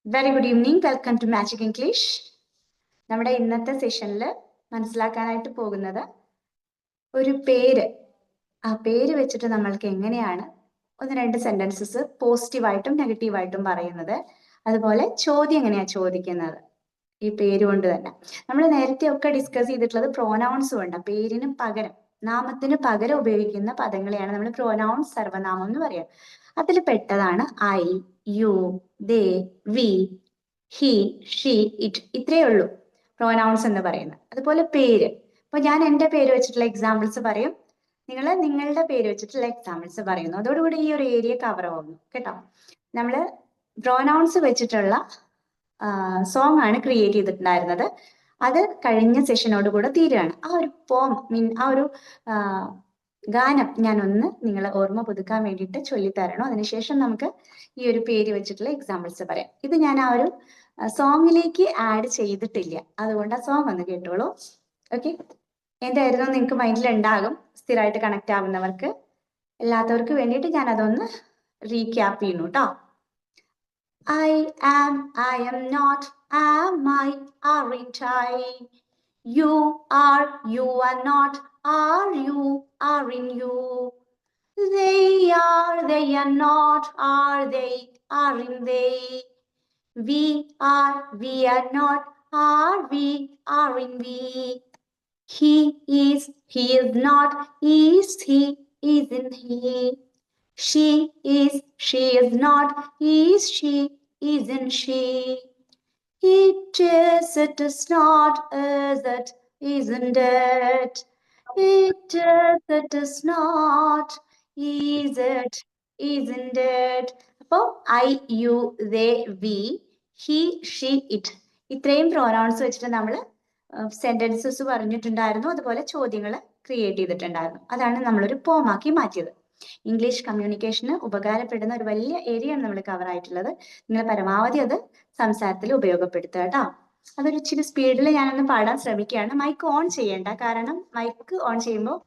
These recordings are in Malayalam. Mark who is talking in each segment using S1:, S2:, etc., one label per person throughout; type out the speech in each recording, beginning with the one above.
S1: Very good evening. Welcome to Magic English. നമ്മുടെ ഇന്നത്തെ സെഷനിൽ മനസ്സിലാക്കാനായിട്ട് പോകുന്നത് ഒരു പേര്. ആ പേര് വെച്ചിട്ട് നമ്മൾക്ക് എങ്ങനെയാണ് ഒന്ന് രണ്ട് സെന്റൻസസ് പോസിറ്റീവായിട്ടും നെഗറ്റീവായിട്ടും പറയുന്നത്, അതുപോലെ ചോദ്യം എങ്ങനെയാ ചോദിക്കുന്നത് ഈ പേര് കൊണ്ട് തന്നെ. നമ്മൾ നേരത്തെ ഒക്കെ ഡിസ്കസ് ചെയ്തിട്ടുള്ളത് പ്രോനൗൺസ് കൊണ്ട്, പേരിന് പകരം നാമത്തിന് പകരം ഉപയോഗിക്കുന്ന പദങ്ങളെയാണ് നമ്മൾ പ്രോനൗൺസ്, സർവനാമം എന്ന് പറയാം. അതിൽ പെട്ടതാണ് I, you, they, we, he, she, it. ഇത്രയേ ഉള്ളൂ പ്രോനൗൺസ് എന്ന് പറയുന്നത്. അതുപോലെ പേര്, ഇപ്പൊ ഞാൻ എൻ്റെ പേര് വെച്ചിട്ടുള്ള എക്സാമ്പിൾസ് പറയും, നിങ്ങൾ നിങ്ങളുടെ പേര് വെച്ചിട്ടുള്ള എക്സാമ്പിൾസ് പറയുന്നു. അതോടുകൂടി ഈ ഒരു ഏരിയ കവർ ആവുന്നു കേട്ടോ. നമ്മൾ പ്രോനൗൺസ് വെച്ചിട്ടുള്ള സോങ് ആണ് ക്രിയേറ്റ് ചെയ്തിട്ടുണ്ടായിരുന്നത്. അത് കഴിഞ്ഞ സെഷനോട് കൂടെ തീരുകയാണ്. ആ ഒരു ആ ഒരു ഗാനം ഞാനൊന്ന് നിങ്ങളെ ഓർമ്മ പുതുക്കാൻ വേണ്ടിയിട്ട് ചൊല്ലിത്തരണോ. അതിനുശേഷം നമുക്ക് ഈ ഒരു പേര് വെച്ചിട്ടുള്ള എക്സാമ്പിൾസ് പറയാം. ഇത് ഞാൻ ആ ഒരു സോങ്ങിലേക്ക് ആഡ് ചെയ്തിട്ടില്ല, അതുകൊണ്ട് ആ സോങ് ഒന്ന് കേട്ടോളൂ. ഓക്കെ, എന്തായിരുന്നു നിങ്ങൾക്ക് മൈൻഡിൽ ഉണ്ടാകും, സ്ഥിരമായിട്ട് കണക്ട് ആവുന്നവർക്ക്. അല്ലാത്തവർക്ക് വേണ്ടിയിട്ട് ഞാൻ അതൊന്ന് റീക്യാപ്പ് ചെയ്യുന്നു കേട്ടോ. I am not, am I, aren't I? You are not, are you, aren't you? They are not, are they, aren't they? We are not, are we, aren't we? He is not, is he, isn't he? She is not, is she, isn't she? It is not, is it, isn't it? It is not, is it, isn't it? അപ്പോ I, you, they, we, he, she, it, ഇത്രയും പ്രോനൗൺസ് വെച്ചിട്ട് നമ്മൾ സെന്റൻസസ് പറഞ്ഞിട്ടുണ്ടായിരുന്നു. അതുപോലെ ചോദ്യങ്ങൾ ക്രിയേറ്റ് ചെയ്തിട്ടുണ്ടായിരുന്നു. അതാണ് നമ്മളൊരു പോമാക്കി മാറ്റിയത്. ഇംഗ്ലീഷ് കമ്മ്യൂണിക്കേഷന് ഉപകാരപ്പെടുന്ന ഒരു വലിയ ഏരിയ ആണ് നമ്മൾ കവർ ആയിട്ടുള്ളത്. നിങ്ങൾ പരമാവധി അത് സംസാരത്തിൽ ഉപയോഗപ്പെടുത്തുക കേട്ടോ. അതൊരു ഇച്ചിരി സ്പീഡിൽ ഞാനൊന്ന് പാടാൻ ശ്രമിക്കുകയാണ്. മൈക്ക് ഓൺ ചെയ്യേണ്ട, കാരണം മൈക്ക് ഓൺ ചെയ്യുമ്പോൾ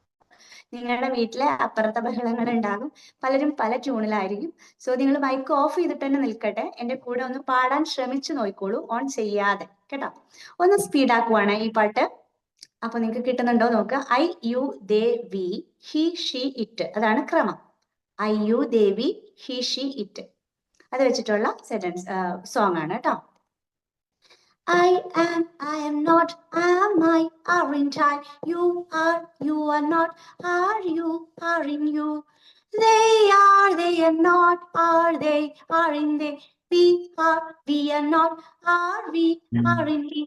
S1: നിങ്ങളുടെ വീട്ടിലെ അപ്പുറത്തെ ബഹളങ്ങൾ ഉണ്ടാകും. പലരും പല ട്യൂണിലായിരിക്കും. സോ നിങ്ങൾ മൈക്ക് ഓഫ് ചെയ്തിട്ട് തന്നെ നിൽക്കട്ടെ. എൻ്റെ കൂടെ ഒന്ന് പാടാൻ ശ്രമിച്ചു നോക്കിക്കോളൂ, ഓൺ ചെയ്യാതെ കേട്ടോ. ഒന്ന് സ്പീഡാക്കുവാണ് ഈ പാട്ട്. അപ്പൊ നിങ്ങൾക്ക് കിട്ടുന്നുണ്ടോ നോക്കുക. I, you, they, we, he, she, it, അതാണ് ക്രമം. I, you, they, we, he, she, it, അത് വെച്ചിട്ടുള്ള സെന്റൻസ് സോങ് ആണ് കേട്ടോ. I am not, am I, aren't I? You are not, are you, aren't you? They are not, are they, aren't they? We are not, are we, aren't we?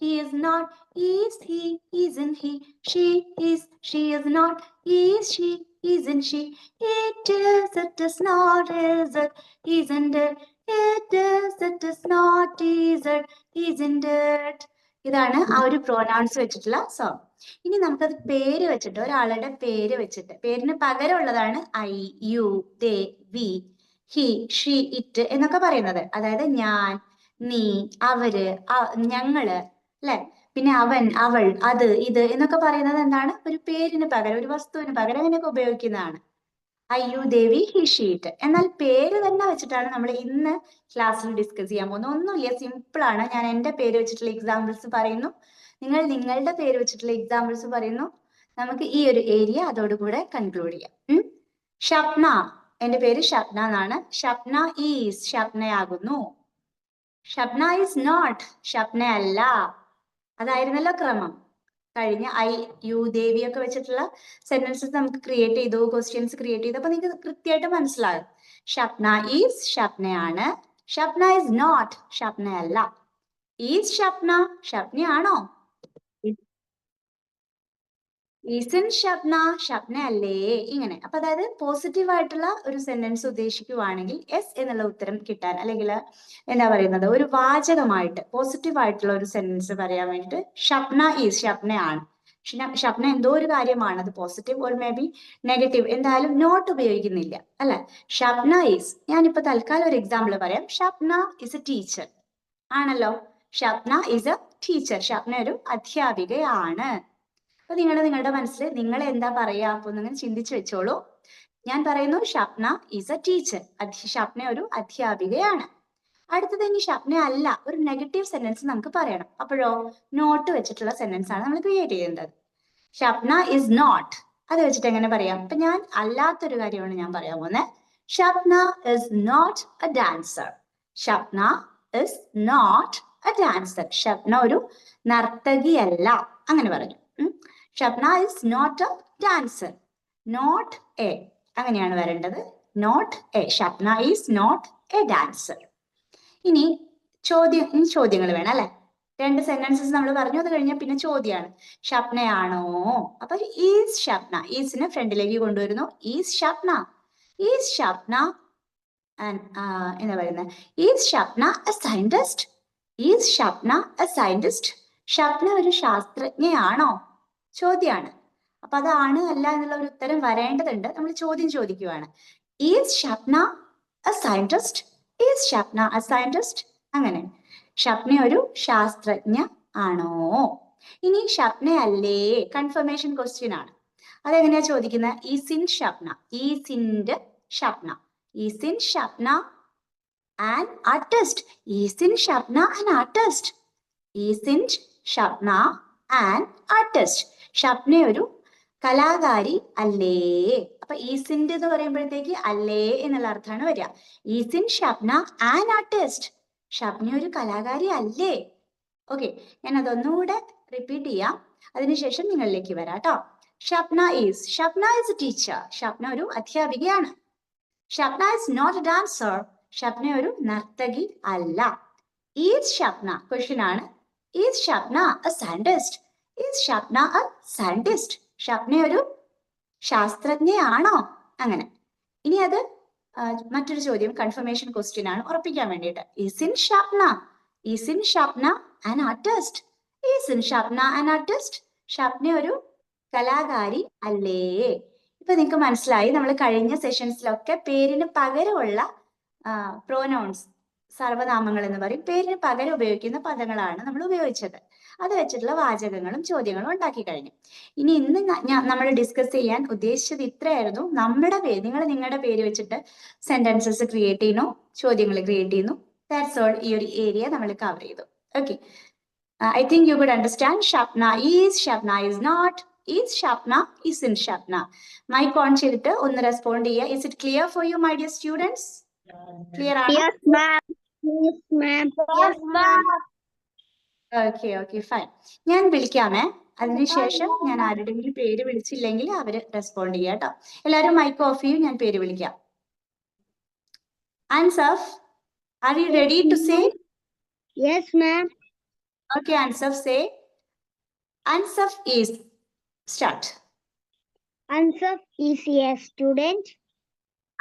S1: He is not, is he, isn't he? She is not, is she, isn't she? It is not, is it, isn't it? It is not, is it, isn't it? ഇതാണ് ആ ഒരു പ്രോനൗൺസ് വെച്ചിട്ടുള്ള സോങ്. ഇനി നമുക്കത് പേര് വെച്ചിട്ട്, ഒരാളുടെ പേര് വെച്ചിട്ട്, പേരിന് പകരമുള്ളതാണ് I, you, they, we, he, she, it എന്നൊക്കെ പറയുന്നത്. അതായത് ഞാൻ, നീ, അവര്, ഞങ്ങള്, അല്ലെ, പിന്നെ അവൻ, അവൾ, അത്, ഇത് എന്നൊക്കെ പറയുന്നത് എന്താണ്? ഒരു പേരിന് പകരം, ഒരു വസ്തുവിന് പകരം അങ്ങനെയൊക്കെ ഉപയോഗിക്കുന്നതാണ്. I, you, they we, he, she, it. എന്നാൽ പേര് തന്നെ വെച്ചിട്ടാണ് നമ്മൾ ഇന്ന് ക്ലാസ്സിൽ ഡിസ്കസ് ചെയ്യാൻ പോകുന്നത്. ഒന്നുമില്ല, സിമ്പിൾ ആണ്. ഞാൻ എൻ്റെ പേര് വെച്ചിട്ടുള്ള എക്സാമ്പിൾസ് പറയുന്നു, നിങ്ങൾ നിങ്ങളുടെ പേര് വെച്ചിട്ടുള്ള എക്സാമ്പിൾസ് പറയുന്നു. നമുക്ക് ഈ ഒരു ഏരിയ അതോടുകൂടെ കൺക്ലൂഡ് ചെയ്യാം. ഷപ്ന, എൻ്റെ പേര് ഷപ്ന എന്നാണ്. ഷപ്ന ഈസ്, ഷപ്നയാകുന്നു. ഷപ്ന ഈസ് നോട്ട്, ഷപ്ന അല്ല. അതായിരുന്നല്ലോ ക്രമം. കഴിഞ്ഞ ഐ, യു, ദേവി ഒക്കെ വെച്ചിട്ടുള്ള സെന്റൻസസ് നമുക്ക് ക്രിയേറ്റ് ചെയ്തു, ക്വസ്റ്റ്യൻസ് ക്രിയേറ്റ് ചെയ്തു. അപ്പൊ നിങ്ങൾക്ക് കൃത്യമായിട്ട് മനസ്സിലാകും. ഷപ്ന ഈസ്, ഷപ്നയാണ്. ഷപ്ന ഈസ് നോട്ട്, ഷപ്നയല്ല. ഈസ് ഷപ്ന, ഷപ്നയാണോ? ഈസൻ ഷപ്ന, ഷപ്നയല്ലേ? ഇങ്ങനെ. അപ്പൊ അതായത് പോസിറ്റീവ് ആയിട്ടുള്ള ഒരു സെന്റൻസ് ഉദ്ദേശിക്കുവാണെങ്കിൽ എസ് എന്നുള്ള ഉത്തരം കിട്ടാൻ, അല്ലെങ്കിൽ എന്താ പറയുന്നത്, ഒരു വാചകമായിട്ട് പോസിറ്റീവ് ആയിട്ടുള്ള ഒരു സെന്റൻസ് പറയാൻ വേണ്ടിയിട്ട് ഷപ്ന ഈസ്, ഷപ്നയാണ്. ഷപ്ന എന്തോ ഒരു കാര്യമാണ്, അത് positive or may be negative, എന്തായാലും നോട്ട് ഉപയോഗിക്കുന്നില്ല, അല്ലെ. ഷപ്ന ഈസ്, ഞാനിപ്പോ തൽക്കാലം ഒരു എക്സാമ്പിൾ പറയാം. ഷപ്ന ഇസ് എ ടീച്ചർ ആണല്ലോ. Shapna is A teacher, Shapna ഒരു അധ്യാപികയാണ്. അപ്പൊ നിങ്ങളുടെ മനസ്സിൽ നിങ്ങൾ എന്താ പറയാ അപ്പൊ നിങ്ങൾ ചിന്തിച്ചു വെച്ചോളൂ. ഞാൻ പറയുന്നു Shapna is a teacher, Shapna ഒരു അധ്യാപികയാണ്. അടുത്തത് ഇനി ഷപ്ന അല്ല, ഒരു നെഗറ്റീവ് സെന്റൻസ് നമുക്ക് പറയണം. അപ്പോഴോ നോട്ട് വെച്ചിട്ടുള്ള സെന്റൻസ് ആണ് നമ്മൾ ക്രിയേറ്റ് ചെയ്യേണ്ടത്. ഷപ്ന ഇസ് നോട്ട്, അത് വെച്ചിട്ട് എങ്ങനെ പറയാം? അപ്പൊ ഞാൻ അല്ലാത്തൊരു കാര്യമാണ് ഞാൻ പറയാൻ പോകുന്നത്. Shapna is not a dancer. Shapna is not a dancer. Shapna ഒരു നർത്തകിയല്ല, അങ്ങനെ പറഞ്ഞു. Shapna is not a dancer. Not a അങ്ങനെയാണ് വരേണ്ടത്. Not a. Shapna is not a dancer. ഇനി ചോദ്യങ്ങൾ വേണം അല്ലെ? 2 സെന്റൻസസ് നമ്മൾ പറഞ്ഞു, അത് കഴിഞ്ഞാൽ പിന്നെ ചോദ്യമാണ്. ഷപ്നയാണോ? അപ്പൊ ഈസ് ഷപ്ന, ഈസിനെ ഫ്രണ്ടിലേക്ക് കൊണ്ടുവരുന്നു. ഈസ് ഷപ്ന, ഈസ് ഷപ്ന എന്താ പറയുന്നത്? Is Shapna a scientist? Is Shapna a scientist? Shapna ഒരു ശാസ്ത്രജ്ഞയാണോ? ചോദ്യമാണ്. അപ്പൊ അതാണ് അല്ല എന്നുള്ള ഒരു ഉത്തരം വരേണ്ടതുണ്ട്. നമ്മൾ ചോദ്യം ചോദിക്കുവാണ്. Is Shapna a scientist? Is Shapna a scientist? അങ്ങനെ. ഷപ്ന ഒരു ശാസ്ത്രജ്ഞ ആണോ? ഇനി ഷപ്നയല്ലേ, കൺഫർമേഷൻ ക്വസ്റ്റ്യൻ ആണ്. അതെങ്ങനെയാ ചോദിക്കുന്നത്? Is in Shapna, ഈസിൻഡ് Shapna, is in Shapna an artist? Is in Shapna an artist? Is in Shapna an artist? Shapna ഒരു കലാകാരി അല്ലേ? അപ്പൊ ഈസിൻഡ് എന്ന് പറയുമ്പോഴത്തേക്ക് അല്ലേ എന്നുള്ള അർത്ഥമാണ് വരിക. Is in Shapna an artist? Shapna ഒരു കലാകാരി അല്ലേ? ഓക്കെ, ഞാൻ അതൊന്നുകൂടെ റിപ്പീറ്റ് ചെയ്യാം, അതിനുശേഷം നിങ്ങളിലേക്ക് വരാം കേട്ടോ. Shapna is a teacher. Shapna ഒരു അധ്യാപികയാണ്. Shapna is not a dancer. Shapna ഒരു നർത്തകി അല്ല. ഈസ് ഷപ്ന ക്വസ്റ്റ്യൻ ആണ്. Is Shapna a scientist? Is Shapna a scientist? Shapna ഒരു ശാസ്ത്രജ്ഞയാണോ? അങ്ങനെ. ഇനി അത് മറ്റൊരു ചോദ്യം, കൺഫർമേഷൻ ക്വസ്റ്റ്യൻ ആണ്, ഉറപ്പിക്കാൻ വേണ്ടിയിട്ട്. Is in Shapna, is in Shapna an artist? Is in Shapna an artist? Shapna ഒരു കലാകാരി അല്ലേ? ഇപ്പൊ നിങ്ങൾക്ക് മനസ്സിലായി, നമ്മൾ കഴിഞ്ഞ സെഷൻസിലൊക്കെ പേരിന് പകരമുള്ള പ്രോനൗൺസ്, സർവനാമങ്ങൾ എന്ന് പറയും, പേരിന് പകരം ഉപയോഗിക്കുന്ന പദങ്ങളാണ് നമ്മൾ ഉപയോഗിച്ചത്. അത് വെച്ചിട്ടുള്ള വാചകങ്ങളും ചോദ്യങ്ങളും ഉണ്ടാക്കി കഴിഞ്ഞു. ഇനി ഇന്ന് നമ്മൾ ഡിസ്കസ് ചെയ്യാൻ ഉദ്ദേശിച്ചത് ഇത്രയായിരുന്നു. നമ്മുടെ പേര്, നിങ്ങൾ നിങ്ങളുടെ പേര് വെച്ചിട്ട് സെന്റൻസസ് ക്രിയേറ്റ് ചെയ്യുന്നു, ചോദ്യങ്ങൾ ക്രിയേറ്റ് ചെയ്യുന്നു. That's all. ഈ ഒരു ഏരിയ നമ്മൾ കവർ ചെയ്തു. Okay, I think you could understand. Shapna is, Shapna is not, is Shapna, is in Shapna. Mike on ചെയ്തിട്ട് ഒന്ന് റെസ്പോണ്ട് ചെയ്യുക. Is it clear for you my dear students? Clear ആണ്?
S2: Yes, ma'am. Yes, ma'am.
S1: Yes, ma'am. Okay okay fine. ഞാൻ വിളിക്കാമേ, അതിനുശേഷം ഞാൻ ആരുടെങ്കിലും പേര് വിളിച്ചില്ലെങ്കിൽ അവര് റെസ്പോണ്ട് ചെയ്യാം കേട്ടോ. എല്ലാവരും മൈക്ക് ഓഫ് ചെയ്യും, ഞാൻ പേര് വിളിക്കാം. Ansaf, are you ready to say?
S2: Yes, ma'am.
S1: Okay Ansaf, say. Ansaf is. Start.
S2: Ansaf is a student.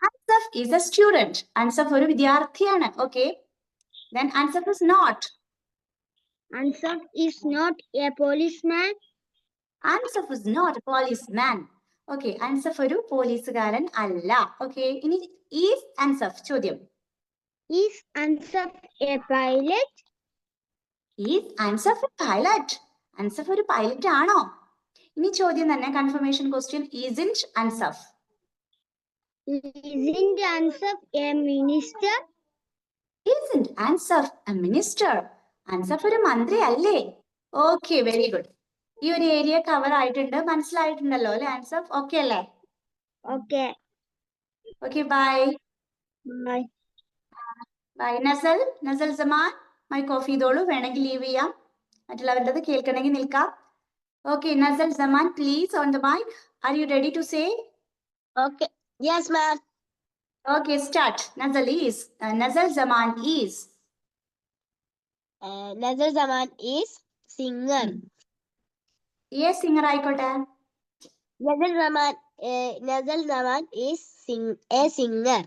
S1: Ansaf is a student. Ansaf ഒരു വിദ്യാർത്ഥിയാണ്. Okay. Then Ansaf is not.
S2: Ansaf is not a policeman.
S1: Ansaf is not a policeman. Okay, Ansaf ഒരു പോലീസുകാരൻ അല്ല. Okay, ഇനി is Ansaf ചോദ്യം.
S2: Is Ansaf a pilot?
S1: Is Ansaf a pilot? Ansaf ഒരു പൈലറ്റ് ആണോ? ഇനി ചോദ്യം തന്നെ, confirmation question. Isn't Ansaf?
S2: Isn't Ansaf a minister?
S1: Isn't Ansaf a minister? Ansaf ഒരു മന്ത്രി അല്ലേ? Okay, very good. ഈ ഒരു ഏരിയ കവർ ആയിട്ടുണ്ട്, മനസ്സിലായിട്ടുണ്ടല്ലോ അല്ലെ ആൻസഫ്? ഓക്കെ അല്ലേ?
S2: Okay.
S1: Okay, bye.
S2: Bye.
S1: Bye. Nazar, Nazar Zaman mike off ചെയ്തോളൂ, വേണമെങ്കിൽ ലീവ് ചെയ്യാം, മറ്റുള്ളവരുടേത് കേൾക്കണമെങ്കിൽ നിൽക്കാം. Okay, Nazar Zaman please on the mike. Are you ready to say?
S2: Okay. Yes, ma'am.
S1: Okay, start. Nazar is, Nazar Zaman is.
S2: Nazar Zaman is singer.
S1: Yes, singer ആയിക്കോട്ടെ.
S2: Nazar Zaman is a singer.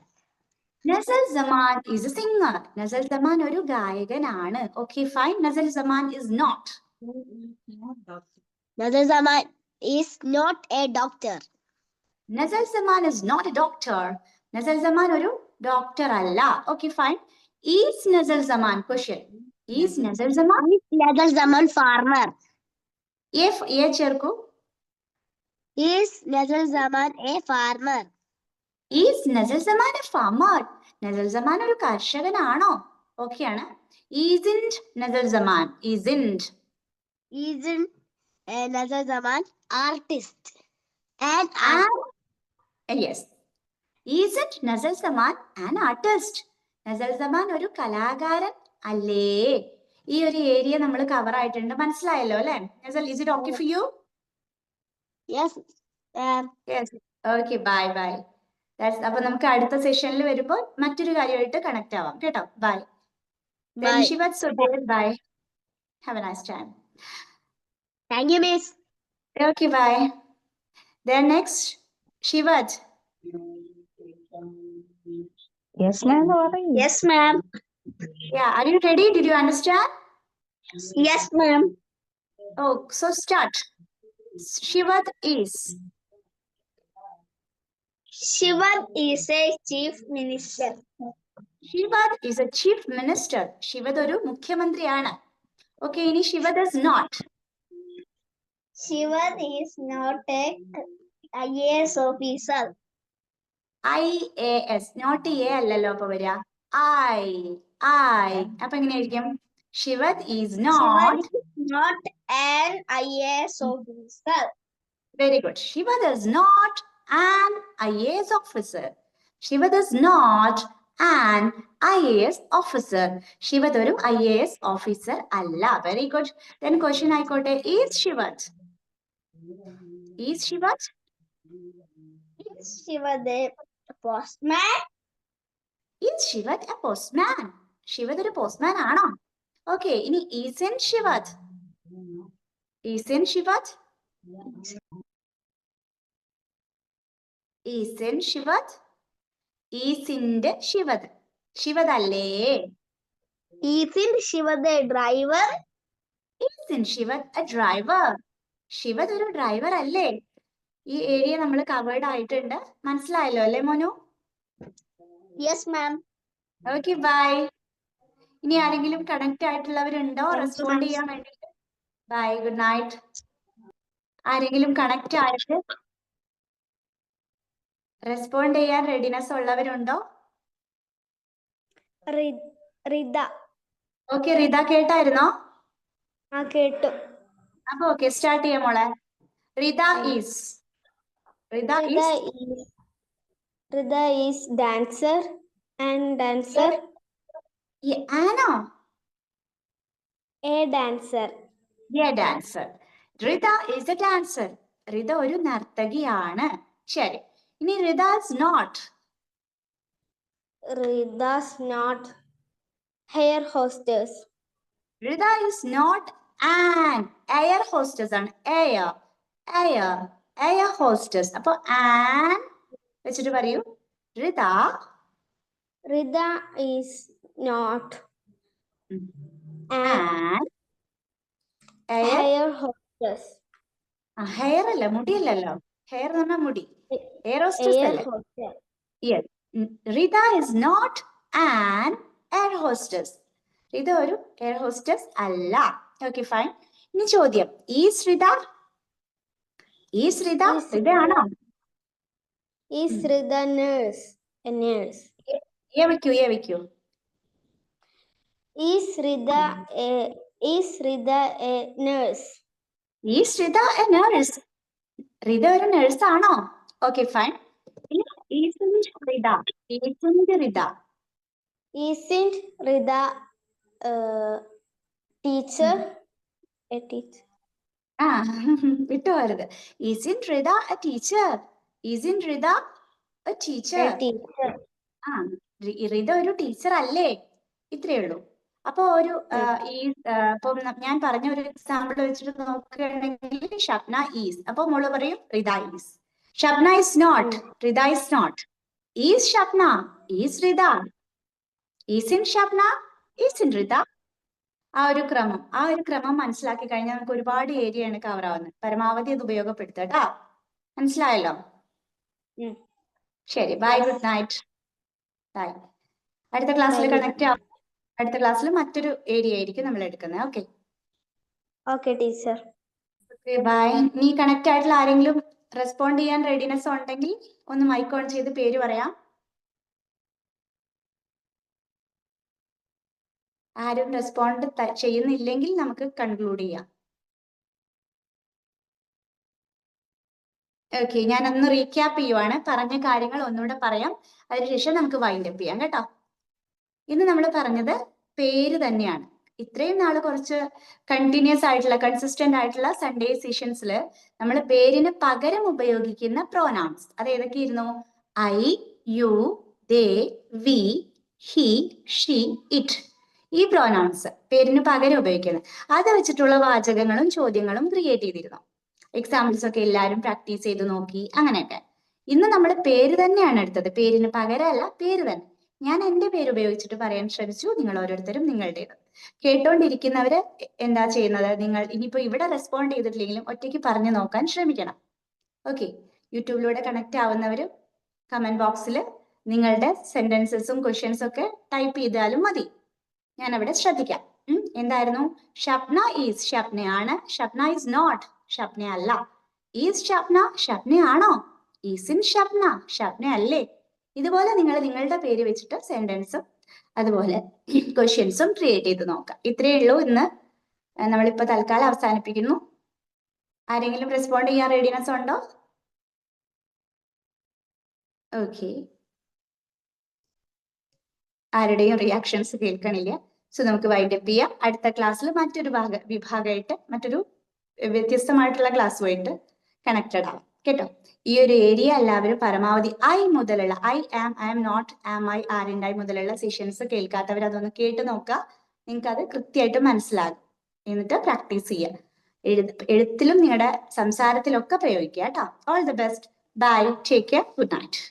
S1: Nazar Zaman is a singer. Nazar Zaman ഒരു ഗായകനാണ്. Okay fine. Nazar Zaman is not.
S2: Nazar Zaman is not a doctor.
S1: Nazar Zaman is not a doctor. Nazar Zaman ഒരു ഡോക്ടർ അല്ല. Okay fine. Is Nazar Zaman question. Is Nazar Zaman?
S2: Nazar Zaman farmer.
S1: A ചേർക്കൂ.
S2: Is Nazar Zaman a farmer?
S1: Is Nazar Zaman a farmer? Nazar Zaman ഒരു കർഷകനാണോ? ഓക്കെ ആണ്. Isn't Nazar Zaman? Isn't
S2: Nazar Zaman artist? An artist.
S1: yes. Isn't Nazar Zaman an artist? Nazar Zaman ഒരു കലാകാരൻ അല്ലേ? ഈ ഒരു ഏരിയ നമ്മൾ കവർ ആയിട്ടുണ്ട്. മനസ്സിലായല്ലോ അല്ലേ? Nazar, is it okay for you?
S2: Yes.
S1: Yes. Okay, bye bye. അപ്പൊ നമുക്ക് അടുത്ത സെഷനിൽ വരുമ്പോൾ മറ്റൊരു കാര്യമായിട്ട് കണക്ട് ആവാം കേട്ടോ. By. Then Shivat, Sudhir, bye. Have a nice time.
S2: Thank you, Miss.
S1: Okay, bye. Then next, Shivat.
S3: Yes, ma'am.
S2: Yes, ma'am.
S1: Yeah, are you ready? Did you understand?
S2: Yes, ma'am.
S1: Oh, so start. Shivat is.
S2: Shivat is a chief minister.
S1: Shivat is a chief minister. Shivat ഒരു മുഖ്യമന്ത്രിയാണ്. Okay, ഇനി Shivat is not.
S2: Shivat is not a IAS officer.
S1: IAS, not A അല്ലല്ലോ അപ്പൊ വരിക. I. അപ്പൊ എങ്ങനെയായിരിക്കും? Shivat is not.
S2: Shivat is not an IAS officer.
S1: Very good. Shivat is not an IAS officer. Shivat is not an IAS officer. Shivat ഒരു IAS officer അല്ല. Very good. Then question ആയിക്കോട്ടെ. Is Shivat? Is Shivat?
S2: Is Shivat a postman?
S1: Is Shivat a postman? Shivat ഒരു postman ആണോ? Okay, ഇനി isn't Shivat? Isn't Shivat? Isn't Shivat? Isn't Shivat? Shivat അല്ലേ?
S2: Isn't Shivat a driver?
S1: Isn't Shivat a driver? Shivat ഒരു ഡ്രൈവർ അല്ലേ? ഈ ഏരിയ നമ്മൾ കവേർഡ് ആയിട്ടുണ്ട്. മനസ്സിലായല്ലോ അല്ലേ മോനു?
S2: Yes, ma'am.
S1: Okay, bye. ഇനി ആരെങ്കിലും കണക്ട് ആയിട്ടുള്ളവരുണ്ടോ
S2: Thank you,
S1: റെസ്പോണ്ട്
S2: ma'am.
S1: ചെയ്യാൻ വേണ്ടിട്ട്? Bye, good night. ആരെങ്കിലും കണക്ട് ആയിട്ട് റെസ്പോണ്ട് ചെയ്യാൻ റെഡിനെസ് ഉള്ളവരുണ്ടോ?
S2: റിത.
S1: ഓക്കെ, റിത കേട്ടായിരുന്നോ?
S2: ആ കേട്ടു.
S1: അപ്പൊ ഓക്കെ, സ്റ്റാർട്ട് ചെയ്യാം മോളെ. Rida is. Rida
S2: is dancer and dancer.
S1: ആണോ?
S2: A dancer.
S1: Dancer. Rida is a dancer. Rida ഒരു നർത്തകിയാണ്. ശരി. ഇനി Rida is not.
S2: Rida's not air hostess.
S1: Rida is not an air hostess ആണ്. Air hostess. അപ്പൊ ആൻ വെച്ചിട്ട് പറയൂ. Rita
S2: is not
S1: an
S2: air hostess.
S1: Hair അല്ല, മുടിയല്ലല്ലോ. ഹെയർ എന്ന് പറഞ്ഞാൽ മുടി. എയർ ഹോസ്റ്റസ് അല്ലേ? Yes. Rita is not an air hostess. Rita ഒരു എയർ ഹോസ്റ്റസ് അല്ല. Okay, fine. ഇനി ചോദ്യം, ഈസ് റിത? റിത ആണോ?
S2: Is Rida nurse? A nurse.
S1: വെക്കൂ.
S2: Is Rida a nurse?
S1: Is Rita A nurse? Rita ഒരു nurse ആണോ? Okay, fine. Isn't Rita?
S2: Isn't Rida teacher? A teacher.
S1: വിട്ടുപോരുത്. Isn't Rita a teacher? Isn't Rita a teacher?
S2: A teacher.
S1: Rita ഒരു ടീച്ചർ അല്ലേ? ഇത്രയേ ഉള്ളൂ. അപ്പൊ ഒരു ഇപ്പം ഞാൻ പറഞ്ഞ ഒരു എക്സാമ്പിൾ വെച്ചിട്ട് നോക്കുകയാണെങ്കിൽ ഷബ്ന ഈസ്. അപ്പൊ മോള് പറയും Rita is. Shabna is not. Rida is not. Is Shabna? Is Rida? Isn't Shabna? Isn't Rida? ആ ഒരു ക്രമം മനസ്സിലാക്കി കഴിഞ്ഞാൽ നമുക്ക് ഒരുപാട് ഏരിയയാണ് കവർ ആവുന്നത്. പരമാവധി അത് ഉപയോഗപ്പെടുത്തുക കേട്ടോ. മനസ്സിലായല്ലോ? ശരി, ബൈ, ഗുഡ് നൈറ്റ്. ബൈ. അടുത്ത ക്ലാസ്സിൽ കണക്ട് ആവും. അടുത്ത ക്ലാസ്സിൽ മറ്റൊരു ഏരിയ ആയിരിക്കും നമ്മൾ എടുക്കുന്നത്. ഓക്കെ.
S2: Okay teacher.
S1: ബൈ. നീ കണക്ട് ആയിട്ടുള്ള ആരെങ്കിലും റെസ്പോണ്ട് ചെയ്യാൻ റെഡിനെസ് ഉണ്ടെങ്കിൽ ഒന്ന് മൈക്ക് ഓൺ ചെയ്ത് പേര് പറയാം. ആരും റെസ്പോണ്ട് ചെയ്യുന്നില്ലെങ്കിൽ നമുക്ക് കൺക്ലൂഡ് ചെയ്യാം. ഓക്കെ, ഞാനൊന്ന് റീക്യാപ്പ് ചെയ്യുവാണ്. പറഞ്ഞ കാര്യങ്ങൾ ഒന്നുകൂടെ പറയാം, അതിനുശേഷം നമുക്ക് വൈൻഡ് അപ്പ് ചെയ്യാം കേട്ടോ. ഇന്ന് നമ്മൾ പറഞ്ഞത് പേര് തന്നെയാണ്. ഇത്രയും നാള് കുറച്ച് കണ്ടിന്യൂസ് ആയിട്ടുള്ള കൺസിസ്റ്റന്റ് ആയിട്ടുള്ള സൺഡേ സെഷൻസിൽ നമ്മൾ പേരിന് പകരം ഉപയോഗിക്കുന്ന പ്രോനൗൺസ് അത് ഏതൊക്കെയായിരുന്നു? I, you, they, we, he, she, it. ഈ പ്രോനൗൺസ് പേരിന് പകരം ഉപയോഗിക്കുന്നത്. അത് വെച്ചിട്ടുള്ള വാചകങ്ങളും ചോദ്യങ്ങളും ക്രിയേറ്റ് ചെയ്തിരുന്നു. എക്സാമ്പിൾസ് ഒക്കെ എല്ലാവരും പ്രാക്ടീസ് ചെയ്ത് നോക്കി, അങ്ങനെയൊക്കെ. ഇന്ന് നമ്മൾ പേര് തന്നെയാണ് എടുത്തത്. പേരിന് പകരമല്ല, പേര് തന്നെ. ഞാൻ എൻ്റെ പേര് ഉപയോഗിച്ചിട്ട് പറയാൻ ശ്രമിച്ചു, നിങ്ങൾ ഓരോരുത്തരും നിങ്ങളുടേത്. കേട്ടോണ്ടിരിക്കുന്നവര് എന്താ ചെയ്യുന്നത്? നിങ്ങൾ ഇനിയിപ്പോ ഇവിടെ റെസ്പോണ്ട് ചെയ്തിട്ടില്ലെങ്കിലും ഒറ്റയ്ക്ക് പറഞ്ഞു നോക്കാൻ ശ്രമിക്കണം. ഓക്കെ, യൂട്യൂബിലൂടെ കണക്ട് ആവുന്നവരും കമന്റ് ബോക്സിൽ നിങ്ങളുടെ സെന്റൻസസും ക്വസ്റ്റ്യൻസും ഒക്കെ ടൈപ്പ് ചെയ്താലും മതി, ഞാൻ അവിടെ ശ്രദ്ധിക്കാം. എന്തായിരുന്നു? ഷപ്ന ഈസ്, ഷപ്നയാണ്. ഷപ്ന ഈസ് നോട്ട്, ഷപ്ന അല്ല. ഈസ് ഷപ്ന, ഷപ്നയാണോ? ഈസ് ഇൻ ഷപ്ന, ഷപ്ന അല്ലേ? ഇതുപോലെ നിങ്ങൾ നിങ്ങളുടെ പേര് വെച്ചിട്ട് സെന്റൻസും അതുപോലെ ക്വസ്റ്റ്യൻസും ക്രിയേറ്റ് ചെയ്ത് നോക്കാം. ഇത്രയേ ഉള്ളൂ ഇന്ന്. നമ്മളിപ്പോ തൽക്കാലം അവസാനിപ്പിക്കുന്നു. ആരെങ്കിലും റെസ്പോണ്ട് ചെയ്യാൻ റെഡിനെസ് ഉണ്ടോ? ഓക്കെ, ആരുടെയും റിയാക്ഷൻസ് കേൾക്കണില്ല. സോ നമുക്ക് വൈൻഡ് അപ്പ് ചെയ്യാം. അടുത്ത ക്ലാസ്സിൽ മറ്റൊരു വിഭാഗമായിട്ട് മറ്റൊരു വ്യത്യസ്തമായിട്ടുള്ള ക്ലാസ്സുമായിട്ട് കണക്റ്റഡ് ആവാം കേട്ടോ. ഈ ഒരു ഏരിയ എല്ലാവരും പരമാവധി ഐ മുതലുള്ള I am, I am not, am I, are and I മുതലുള്ള സെഷൻസ് കേൾക്കാത്തവർ അതൊന്ന് കേട്ട് നോക്കുക. നിങ്ങൾക്ക് അത് കൃത്യമായിട്ട് മനസ്സിലാകും. എന്നിട്ട് പ്രാക്ടീസ് ചെയ്യുക. എഴുത്തിലും നിങ്ങളുടെ സംസാരത്തിലൊക്കെ പ്രയോഗിക്കുക കേട്ടോ. All the best. Bye, take care, good night.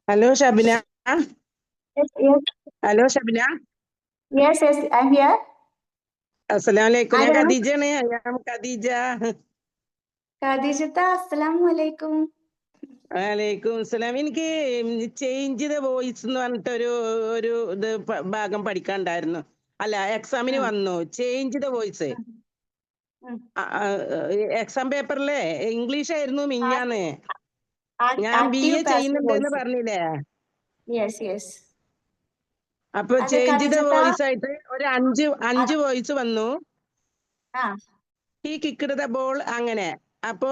S4: Hello Shabina. Hello Shabina.
S1: Yes, yes, I'm here.
S4: അസ്സലാമലൈക്കും. ഞാൻ
S1: ആരാണ്?
S4: ഖദീജയാണ്. ഞാൻ ഖദീജ.
S1: ഖദീജത്ത, അസ്സലാമു അലൈക്കും.
S4: വലൈക്കും അസ്സലാം. എനിക്ക് ചേഞ്ച് ദ വോയിസ് എന്ന് പറഞ്ഞിട്ട് ഒരു ഇത് ഭാഗം പഠിക്കാണ്ടായിരുന്നു. അല്ല, എക്സാമിന് വന്നു ചേഞ്ച് ദ വോയിസ്. എക്സാം പേപ്പറിലെ ഇംഗ്ലീഷ് ആയിരുന്നു മിഞ്ഞാന്ന്. ഞാൻ BA ചെയ്യുന്നുണ്ടെന്ന് പറഞ്ഞില്ലേ?
S1: Yes, yes.
S4: അപ്പൊ ചേഞ്ച് ദ വോയിസ് ആയിട്ട് ഒരു അഞ്ച് വോയിസ് വന്നു. ഹി കിക്ക്ഡ് ദ ബോൾ, അങ്ങനെ. അപ്പോ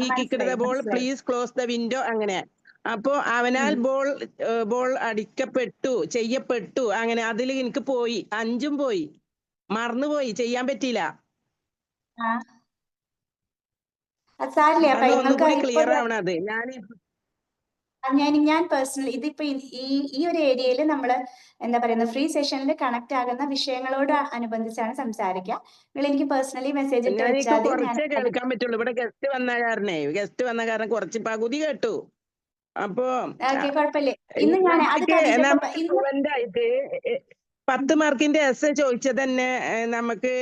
S4: he kicked the ball, please close the window, അങ്ങനെ. അപ്പോ അവനാൽ ബോൾ അടിക്കപ്പെട്ടു, ചെയ്യപ്പെട്ടു, അങ്ങനെ. അതിൽ എനിക്ക് പോയി, 5 പോയി, മറന്നുപോയി, ചെയ്യാൻ പറ്റിയില്ല. ക്ലിയർ ആവണം. അത്
S1: ഞാൻ പേഴ്സണലി ഇതിപ്പോ ഈ ഒരു ഏരിയയിൽ നമ്മൾ എന്താ പറയുന്നത്, ഫ്രീ സെഷനിൽ കണക്ട് ആകുന്ന വിഷയങ്ങളോട് അനുബന്ധിച്ചാണ് സംസാരിക്കുക. നിങ്ങൾ എനിക്ക് പേഴ്സണലി മെസ്സേജ് ഇട്ട് വെച്ചാൽ
S4: കുറച്ചേ കേൾക്കാൻ പറ്റുള്ളൂ. ഇവിടെ ഗസ്റ്റ് വന്ന കാരണം കുറച്ച് പകുതി കേട്ടു. അപ്പോ
S1: കുഴപ്പമില്ല. ഇന്ന് ഞാൻ
S4: 10 മാർക്കിന്റെ എസ്സേ ചോദിച്ചത് തന്നെ നമുക്ക്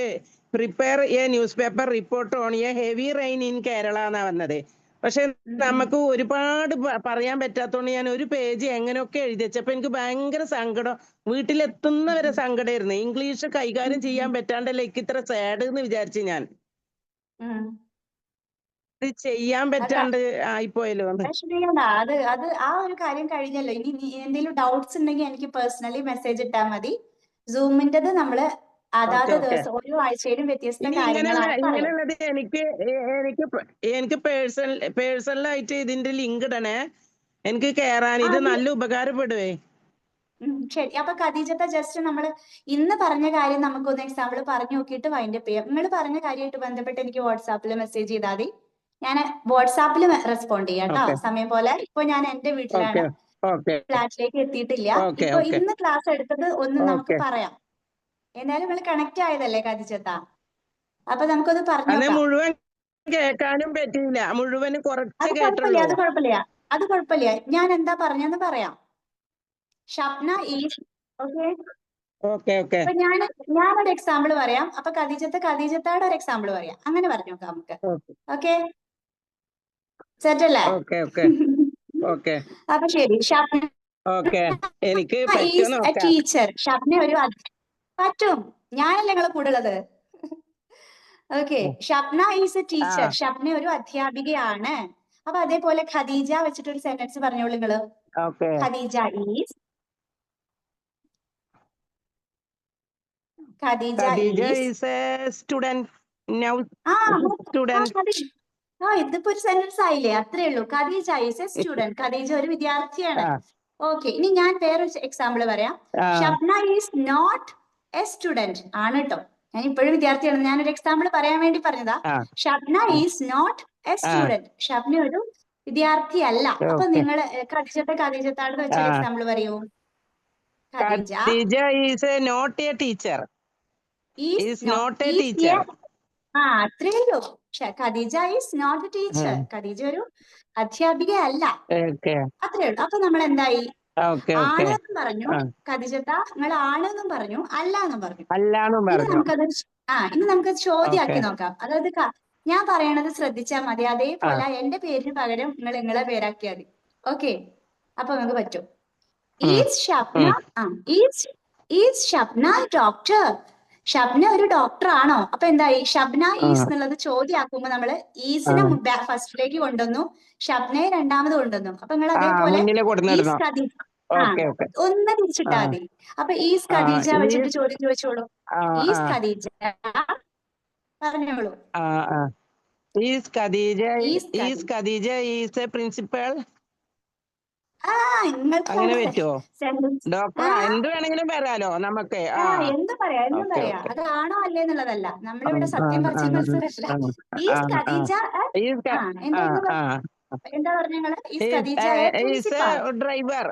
S4: prepare A news paper report on A heavy rain in Kerala എന്നാ വന്നത്. പക്ഷെ നമുക്ക് ഒരുപാട് പറയാൻ പറ്റാത്തോണ്ട് ഞാൻ ഒരു പേജ് എങ്ങനെയൊക്കെ എഴുതി വെച്ചപ്പോ എനിക്ക് ഭയങ്കര സങ്കടം, വീട്ടിലെത്തുന്നവരെ സങ്കടമായിരുന്നു. ഇംഗ്ലീഷ് കൈകാര്യം ചെയ്യാൻ പറ്റാണ്ടല്ലേ എനിക്ക് ഇത്ര സാഡ് എന്ന് വിചാരിച്ചു. ഞാൻ ഇത് ചെയ്യാൻ പറ്റാണ്ട് ആയിപ്പോയല്ലോ.
S1: അത് ആ ഒരു കാര്യം കഴിഞ്ഞല്ലോ. ഇനി എന്തെങ്കിലും ഡൗട്ട്സ് ഉണ്ടെങ്കിൽ എനിക്ക് പേഴ്സണലി മെസ്സേജ് ഇട്ടാൽ മതി. സൂമിന്റേത് നമ്മള് അതാത് ദിവസം ഓരോ ആഴ്ചയിലും വ്യത്യസ്ത കാര്യങ്ങളാണ്.
S4: ഇങ്ങനെയുള്ളത് എനിക്ക് പേഴ്സണലായിട്ട് ഇതിന്റെ ലിങ്ക് ഇടണേ, എനിക്ക് കേറാൻ. ഇത് നല്ല ഉപകാരപ്പെടുവേ.
S1: ശരി, അപ്പൊ ഖദീജത്ത ജസ്റ്റ് നമ്മൾ ഇന്ന് പറഞ്ഞ കാര്യം നമുക്കൊന്ന് എക്സാമ്പിൾ പറഞ്ഞു നോക്കിയിട്ട് വൈൻഡ് അപ്പ് ചെയ്യാം. നിങ്ങൾ പറഞ്ഞ കാര്യമായിട്ട് ബന്ധപ്പെട്ട് എനിക്ക് വാട്സാപ്പിൽ മെസ്സേജ് ചെയ്താൽ മതി. ഞാൻ വാട്സാപ്പിൽ റെസ്പോണ്ട് ചെയ്യാം കേട്ടോ, സമയം പോലെ. ഇപ്പൊ ഞാൻ എന്റെ വീട്ടിലാണ്, ഫ്ലാറ്റിലേക്ക് എത്തിയിട്ടില്ല. ഇപ്പൊ ഇന്ന് ക്ലാസ് എടുത്തത് ഒന്ന് നമുക്ക് പറയാം. എന്തായാലും നിങ്ങൾ കണക്ട് ആയതല്ലേ ഖദീജത്ത, അപ്പൊ നമുക്കൊന്ന് പറഞ്ഞു നോക്കാം.
S4: മുഴുവൻ കേൾക്കാനും പറ്റില്ല, മുഴുവനും കുറച്ച് കേട്ടുള്ളൂ.
S1: അത് കുഴപ്പമില്ല. ഞാൻ എന്താ പറഞ്ഞെന്ന് പറയാം. ഷപ്ന ഈസ് അപ്പൊ ഞാനൊരു എക്സാമ്പിൾ പറയാം. അപ്പൊ ഖദീജത്തയുടെ ഒരു എക്സാമ്പിൾ പറയാം. അങ്ങനെ പറഞ്ഞു നോക്കാം നമുക്ക്. ഓക്കെ, സെറ്റ് അല്ലേ? അപ്പൊ ശരി. ഷപ്ന
S4: എനിക്ക്
S1: ഈസ് എ ടീച്ചർ. ഷപ്ന പറ്റും, ഞാനല്ലേ നിങ്ങളെ കൂടെ ഉള്ളത്. Okay, Shapna is a teacher. Shapna ഒരു അധ്യാപികയാണ്. അപ്പൊ അതേപോലെ ഖദീജ വെച്ചിട്ട് ഒരു സെന്റൻസ് പറഞ്ഞോളൂ നിങ്ങള്. Khadija is Khadija
S4: Khadija
S1: is
S4: is a student now.
S1: ആ
S4: Student.
S1: ഇതിപ്പോ ഒരു സെന്റൻസ് ആയില്ലേ, അത്രേ ഉള്ളൂ. Khadija is a student. Khadija ഒരു വിദ്യാർത്ഥിയാണ്.
S4: ആ,
S1: ഓക്കെ, ഇനി ഞാൻ വേറൊരു എക്സാമ്പിൾ പറയാം.
S4: ആ,
S1: Shabna is not a student ആണ് കേട്ടോ. ഞാൻ ഇപ്പോഴും വിദ്യാർത്ഥിയാണ്. ഞാനൊരു എക്സാമ്പിൾ പറയാൻ വേണ്ടി പറഞ്ഞതാ.
S4: ആ,
S1: Shabna is not a student. Shabna ഒരു വിദ്യാർത്ഥി അല്ല. അപ്പൊ
S4: Okay.
S1: നിങ്ങൾ ഖദീജത്താണെന്ന് വെച്ചൊരു
S4: ആ.
S1: എക്സാമ്പിൾ പറയൂ. Khadija
S4: Khadija is a not a teacher. Is not a teacher.
S1: അത്രേ ഉള്ളൂ. Khadija is not a teacher. Khadija ഒരു അധ്യാപിക അല്ല.
S4: Okay.
S1: അത്രേ ഉള്ളൂ. അപ്പൊ നമ്മൾ എന്തായി?
S4: Okay. Okay.
S1: ആണെന്നും പറഞ്ഞു,
S4: ആ.
S1: ഖദീജത്ത നിങ്ങൾ ആണെന്നും പറഞ്ഞു, അല്ല എന്നും പറഞ്ഞു.
S4: അല്ലാന്നും
S1: ഇനി
S4: പറഞ്ഞു.
S1: നമുക്കത് ചോദ്യമാക്കി
S4: Okay.
S1: നോക്കാം. അതായത് ഞാൻ പറയണത് ശ്രദ്ധിച്ചാൽ മതി. അതേപോലെ എന്റെ പേരിന് പകരം നിങ്ങൾ നിങ്ങളെ പേരാക്കിയാൽ മതി. ഓക്കെ, അപ്പൊ നമുക്ക് പറ്റും. Is Shabna is Shabna doctor. Shabna ഒരു ഡോക്ടർ ആണോ? അപ്പൊ എന്തായി? ഷബ്ന ഈസ് എന്നുള്ളത് ചോദ്യമാക്കുമ്പോ നമ്മള് ഈസിനെ ഫസ്റ്റിലേക്ക് കൊണ്ടുവന്നു, ഷബ്നയെ രണ്ടാമത് കൊണ്ടുവന്നു. അപ്പൊ നിങ്ങൾ അതേപോലെ
S4: മുന്നിലെ
S1: ഈസ്
S4: കൊടുന്നിടണം.
S1: ഖദീജ
S4: Okay. Okay.
S1: ഒന്ന് തിരിച്ചിട്ടാ മതി. അപ്പൊ ഈസ് ഖദീജ വെച്ചിട്ട് ചോദ്യം ചോദിച്ചോളൂ. ഈസ് ഖദീജ പറഞ്ഞോളൂ.
S4: Is Khadija
S1: Is
S4: is Khadija is a principal?
S1: നിങ്ങൾക്ക്
S4: അങ്ങനെ പറ്റുമോ?
S1: സെന്റൻസ്
S4: ഡോക്ടർ എന്ത് വേണമെങ്കിലും വരാലോ നമുക്ക്.
S1: എന്ത് പറയാ അതാണോ അല്ലേ എന്നുള്ളതല്ല. നമ്മളിവിടെ സത്യം പറച്ചിൽ മത്സരമല്ല. ഈസ് ഖദീജ എന്താ പറഞ്ഞങ്ങള്? ഈസ് ഖദീജ
S4: ഡ്രൈവർ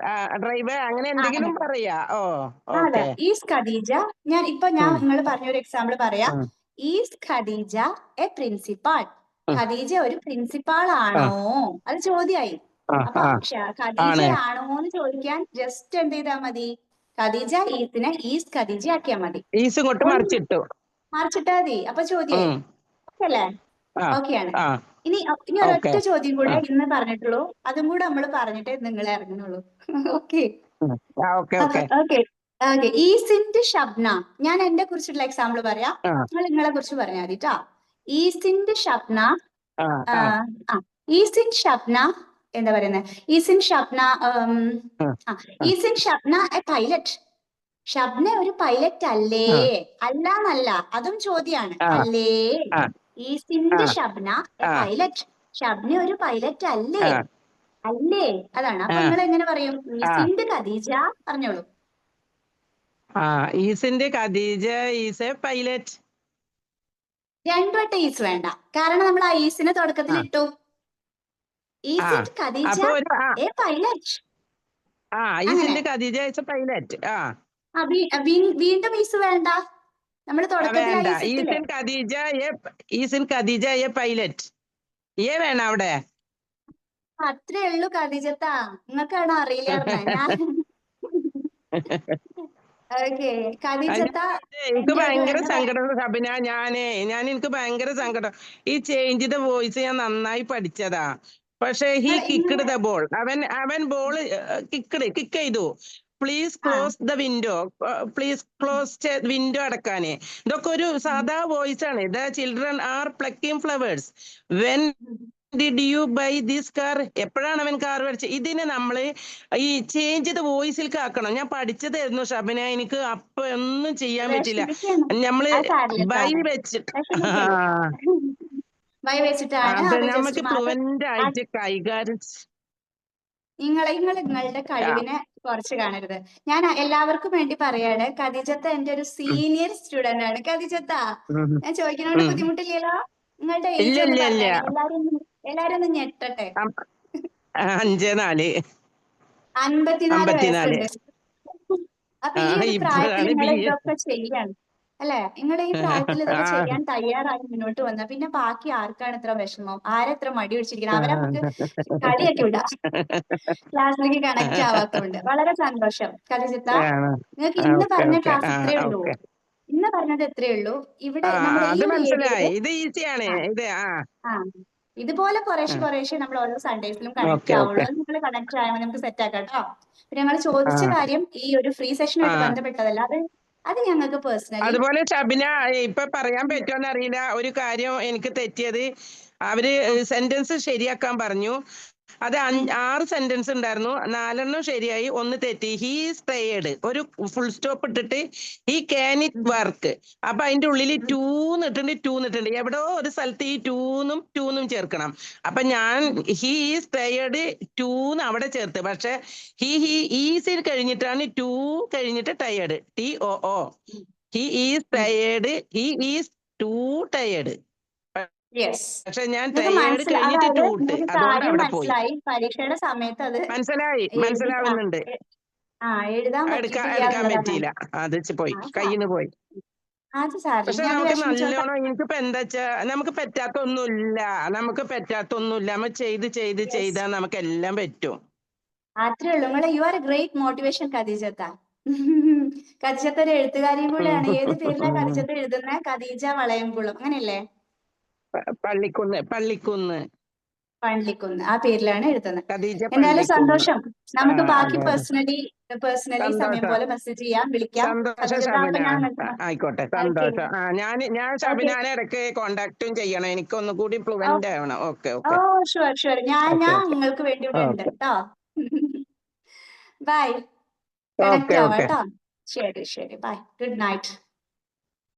S4: അങ്ങനെ എന്തെങ്കിലും പറയാ.
S1: അതെ, ഈസ് ഖദീജ. ഞാൻ നിങ്ങൾ പറഞ്ഞൊരു എക്സാമ്പിൾ പറയാം. Is Khadija a principal. Khadija ഒരു പ്രിൻസിപ്പാൾ ആണോ? അത് ചോദ്യമായി. അപ്പൊ ഖദീജ ആണോ എന്ന് ചോദിക്കാൻ ജസ്റ്റ് എന്ത് ചെയ്താൽ മതി? ഖദീജ ഈസിനെ ഈസ് ഖദീജ ആക്കിയാൽ മതി.
S4: ഈസ് ഇങ്ങോട്ട് മറിച്ചിട്ടാ
S1: മതി. അപ്പൊ ചോദ്യം അല്ലേ? ഓക്കെയാണ്. ഇനി ഒരൊറ്റ ചോദ്യം കൂടെ ഇന്ന് പറഞ്ഞിട്ടുള്ളൂ. അതും കൂടെ നമ്മൾ പറഞ്ഞിട്ടേ നിങ്ങൾ ഇറങ്ങുന്നുള്ളൂ. ഓക്കെ. ഈസിന്റെ ഷബ്ന. ഞാൻ എന്റെ കുറിച്ചുള്ള എക്സാമ്പിൾ പറയാം, നിങ്ങൾ നിങ്ങളെ കുറിച്ച് പറഞ്ഞാൽ മതി ട്ടാ. ഈസിന്റെ ഷബ്ന ഈസിൻ ഷബ്ന എന്താ പറയുന്നത്? ഈസിൻ ഷബ്ന ഈസിൻ ഷബ്ന എ പൈലറ്റ്. ഷബ്ന ഒരു പൈലറ്റ് അല്ലേ? അല്ലാന്നല്ല, അതും ചോദ്യാണ്. അല്ലേ? ഈസിന്റെ ഷബ്ന എ പൈലറ്റ്. ഷബ്ന ഒരു പൈലറ്റ് അല്ലേ? അല്ലേ? അതാണ്. അപ്പൊ നിങ്ങൾ എങ്ങനെ പറയും? ഈസിന്റെ ഖദീജ പറഞ്ഞോളൂ.
S4: ഈസിന്റെ ഖദീജ ഈസ് എ പൈലറ്റ്.
S1: രണ്ടുവട്ടം ഈസ് വേണ്ട, കാരണം നമ്മൾ ആ ഈസിനെ തുടക്കത്തിൽ ഇട്ടു. ഈസിന്റെ ഖദീജ എ പൈലറ്റ്.
S4: ഈസിന്റെ ഖദീജ ഈസ് എ പൈലറ്റ്.
S1: വീണ്ടും ഈസ് വേണ്ട, നമ്മൾ തുടക്കത്തിൽ
S4: ഈസിൻ ഖദീജ എ പൈലറ്റ് വേണം അവിടെ.
S1: അത്രേ ഉള്ളൂ ഖദീജത്താ. നിങ്ങൾക്കാണോ അറിയില്ല?
S4: എനിക്ക് ഭയങ്കര സങ്കടം ഷബിന. എനിക്ക് ഭയങ്കര സങ്കടം. ഈ ചേഞ്ച് ദ വോയിസ് ഞാൻ നന്നായി പഠിച്ചതാ. പക്ഷെ ഹി കിക്ക്ഡ് ദ ബോൾ. അവൻ ബോൾ കിക്ക് ചെയ്തു. Please close the window. Please close window അടക്കാന്. ഇതൊക്കെ ഒരു സാധാ വോയിസ് ആണ്. The children are plucking flowers. When did you buy this car? എപ്പോഴാണ് അവൻ കാർ മേടിച്ചത്? ഇതിന് നമ്മള് ഈ ചേഞ്ച് ദ വോയിസിലേക്ക് ആക്കണം. ഞാൻ പഠിച്ചതായിരുന്നു ഷബിന. എനിക്ക് അപ്പൊ ഒന്നും ചെയ്യാൻ പറ്റില്ല. നമ്മള് ബൈ വെച്ചിട്ടാണ് നമുക്ക് ഫ്ലുവന്റ് ആയിട്ട് കൈകാര്യം.
S1: നിങ്ങളുടെ കഴിവിനെ കുറച്ച് കാണരുത്. ഞാൻ എല്ലാവർക്കും വേണ്ടി പറയാണ്, ഖദീജത്ത എന്റെ ഒരു സീനിയർ സ്റ്റുഡന്റ് ആണ്. ഖദീജത്ത, ഞാൻ ചോദിക്കുന്നോണ്ട് ബുദ്ധിമുട്ടില്ലല്ലോ? നിങ്ങളുടെ ഏജ് ഒന്ന് പറഞ്ഞേ. എല്ലാരും ഒന്ന് ഞെട്ടട്ടെ.
S4: 54
S1: വയസ്സുണ്ട്. അപ്പൊ ഈ ഒരു പ്രായത്തിൽ നിങ്ങൾ ഇതൊക്കെ ചെയ്യാണ് അല്ലെ? നിങ്ങളുടെ ഈ പ്രായത്തിൽ ഇതൊക്കെ ചെയ്യാൻ തയ്യാറായി മുന്നോട്ട് വന്ന പിന്നെ ബാക്കി ആർക്കാണ് ഇത്ര വിഷമം? ആരെത്ര മടി പിടിച്ചിരിക്കണം? അവരെ നമുക്ക് കളിയൊക്കെ വിടാം, ക്ലാസ്സിലേക്ക് കണക്ട് ആവാത്തോണ്ട്. വളരെ സന്തോഷം ഖദീജത്ത. നിങ്ങൾക്ക് ഇന്ന് പറഞ്ഞ ക്ലാസ് ഇത്രയേ ഉള്ളൂ. ഇന്ന് പറഞ്ഞത് എത്രയേ ഉള്ളൂ. ഇവിടെ ഇതുപോലെ കുറേശ്ശെ നമ്മൾ ഓരോ സൺഡേസിലും കണക്ട് ആവുള്ളൂ. നിങ്ങൾ കണക്ട് ആയാൽ നമുക്ക് സെറ്റ് ആക്കാം കേട്ടോ. പിന്നെ ഞങ്ങൾ ചോദിച്ച കാര്യം ഈ ഒരു ഫ്രീ സെഷനുമായിട്ട് ബന്ധപ്പെട്ടതല്ല, അത് ഞങ്ങൾക്ക് പേഴ്സണലി.
S4: അതുപോലെ ഷബിന, ഇപ്പൊ പറയാൻ പറ്റുമോന്ന് അറിയില്ല, ഒരു കാര്യം എനിക്ക് തെറ്റിയത്. അവര് സെന്റൻസ് ശരിയാക്കാൻ പറഞ്ഞു. അത് 6 സെന്റൻസ് ഉണ്ടായിരുന്നു, 4 ശരിയായി, 1 തെറ്റി. ഹീസ് ടയേർഡ്, ഒരു ഫുൾ സ്റ്റോപ്പ് ഇട്ടിട്ട് ഹി ക്യാൻ ഇറ്റ് വർക്ക്. അപ്പൊ അതിന്റെ ഉള്ളിൽ 2 ഇട്ടിട്ടുണ്ട്. എവിടോ ഒരു സ്ഥലത്ത് ഈ 2 ചേർക്കണം. അപ്പൊ ഞാൻ ഹി ഈസ് ടയേർഡ് 2 അവിടെ ചേർത്ത്. പക്ഷെ ഹി ഈസ് കഴിഞ്ഞിട്ടാണ് 2 കഴിഞ്ഞിട്ട് tired, TOO. He is tired, he is to tired.
S1: Yes,
S4: പക്ഷെ ഞാൻ
S1: നിങ്ങൾക്ക്
S4: ടയേർഡ് കഴിഞ്ഞിട്ട്
S1: അതായത്
S4: 2 ഇട്ട്,
S1: നിങ്ങൾക്ക്
S4: അതുകൊണ്ട്
S1: കാര്യം
S4: അവിടെ പോയി.
S1: മനസ്സിലായി. പരീക്ഷയുടെ സമയത്ത് അത്
S4: മനസ്സിലാവുന്നുണ്ട്.
S1: എഴുതാൻ
S4: എടുക്കാൻ
S1: പറ്റിയിട്ടില്ല
S4: പറ്റിയില്ല, അത് പോയി, കയ്യിന്ന് പോയി.
S1: അത് സാരില്ല.
S4: പക്ഷെ
S1: ഞാൻ
S4: നമുക്ക്
S1: വിഷമിച്ചോട്ടെ.
S4: നല്ലോണം, എനിക്കിപ്പോ എന്താ വെച്ചാ നമുക്ക് പറ്റാത്തൊന്നുമില്ല, നമ്മൾ ചെയ്താൽ നമുക്ക് എല്ലാം പറ്റും.
S1: അത്രേ ഉള്ളൂ. നിങ്ങളെ you are a great motivation ഖദീജത്ത. ഖദീജത്ത ഒരു എഴുത്തുകാരിയും കൂടെയാണ്. ഏത് പേരിലാണ് ഖദീജത്ത എഴുതുന്നത്? ഖദീജ വളയംകുളം, അങ്ങനെയല്ലേ?
S4: പള്ളിക്കുന്ന്
S1: പള്ളിക്കുന്ന്, ആ പേരിലാണ് എഴുതുന്നത്.
S4: ഖദീജ
S1: എന്തായാലും
S4: പള്ളിക്കുന്ന്.
S1: സന്തോഷം. നമുക്ക് ബാക്കി
S4: അതെ.
S1: പേഴ്സണലി സമയം
S4: സന്തോഷം.
S1: പോലെ മെസ്സേജ് ചെയ്യാം, വിളിക്കാം.
S4: സന്തോഷം
S1: ഖദീജത്ത, അപ്പൊ
S4: ഷബിന.
S1: ഞാൻ നിങ്ങൾക്ക്
S4: ആയിക്കോട്ടെ,
S1: Okay.
S4: സന്തോഷം. ഞാൻ ഷബിനാനെ ഇടയ്ക്ക് കോണ്ടാക്റ്റും ചെയ്യണം, എനിക്ക് ഒന്നുകൂടി ഫ്ലുവന്റ് ആവണം. Okay
S1: oh sure. ഞാൻ നിങ്ങൾക്ക് വേണ്ടി ഇവിടെ ഉണ്ട് കേട്ടോ. ബൈ. കിടക്കാവോ കേട്ടോ. ശരി ബൈ. Good night.